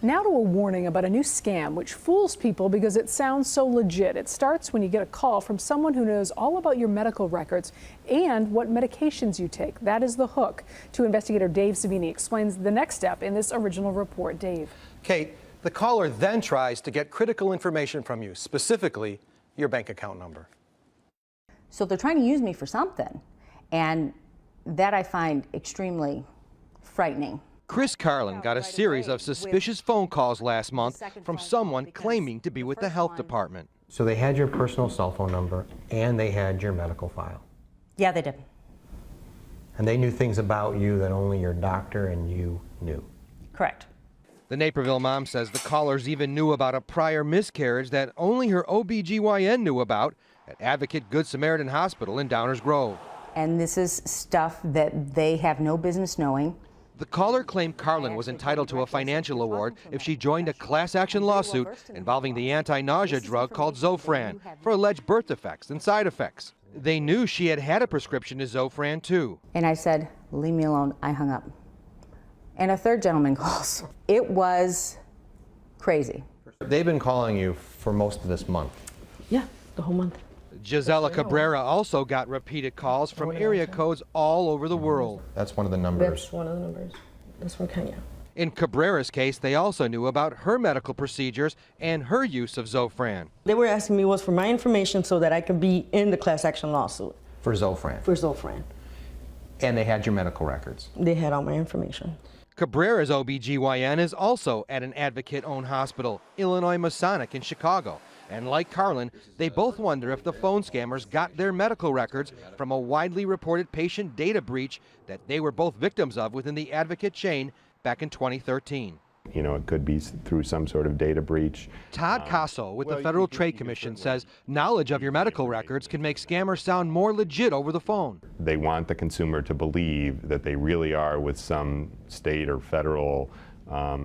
Now to a warning about a new scam which fools people because it sounds so legit. It starts when you get a call from someone who knows all about your medical records and what medications you take. That is the hook. To investigator Dave Savini explains the next step in this original report. Dave. Kate, the caller then tries to get critical information from you, specifically your bank account number. So they're trying to use me for something, and that I find extremely frightening. Chris Carlin got a series of suspicious phone calls last month from someone claiming to be with the health department. So they had your personal cell phone number and they had your medical file. Yeah, they did. And they knew things about you that only your doctor and you knew. Correct. The Naperville mom says the callers even knew about a prior miscarriage that only her OB/GYN knew about at Advocate Good Samaritan Hospital in Downers Grove. And this is stuff that they have no business knowing. The caller claimed Carlin was entitled to a financial award if she joined a class action lawsuit involving the anti-nausea drug called Zofran for alleged birth defects and side effects. They knew she had had a prescription to Zofran too. And I said, leave me alone. I hung up. And a third gentleman calls. It was crazy. They've been calling you for most of this month. Yeah, the whole month. Gisela Cabrera also got repeated calls from area codes all over the world. That's one of the numbers. That's one of the numbers. That's from Kenya. In Cabrera's case, they also knew about her medical procedures and her use of Zofran. They were asking me was for my information so that I could be in the class action lawsuit. For Zofran. For Zofran. And they had your medical records. They had all my information. Cabrera's OB/GYN is also at an Advocate-owned hospital, Illinois Masonic in Chicago. And like Carlin, they both wonder if the phone scammers got their medical records from a widely reported patient data breach that they were both victims of within the Advocate chain back in 2013. You know, it could be through some sort of data breach. Todd Casso with the Federal Trade Commission says knowledge of your medical records can make scammers sound more legit over the phone. They want the consumer to believe that they really are with some state or federal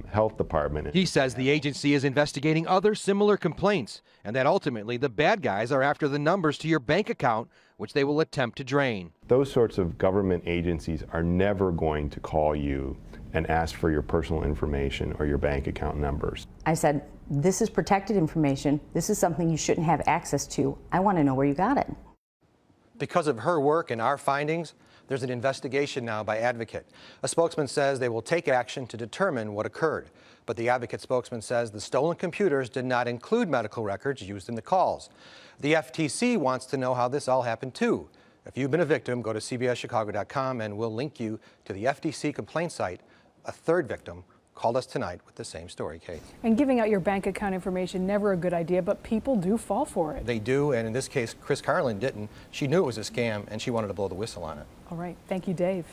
health department. He says the agency is investigating other similar complaints and that ultimately the bad guys are after the numbers to your bank account, which they will attempt to drain. Those sorts of government agencies are never going to call you and ask for your personal information or your bank account numbers. I said, this is protected information. This is something you shouldn't have access to. I want to know where you got it. Because of her work and our findings, there's an investigation now by Advocate. A spokesman says they will take action to determine what occurred. But the Advocate spokesman says the stolen computers did not include medical records used in the calls. The FTC wants to know how this all happened too. If you've been a victim, go to cbschicago.com and we'll link you to the FTC complaint site. A third victim called us tonight with the same story, Kate. And giving out your bank account information, never a good idea, but people do fall for it. They do, and in this case, Chris Carlin didn't. She knew it was a scam, and she wanted to blow the whistle on it. All right. Thank you, Dave.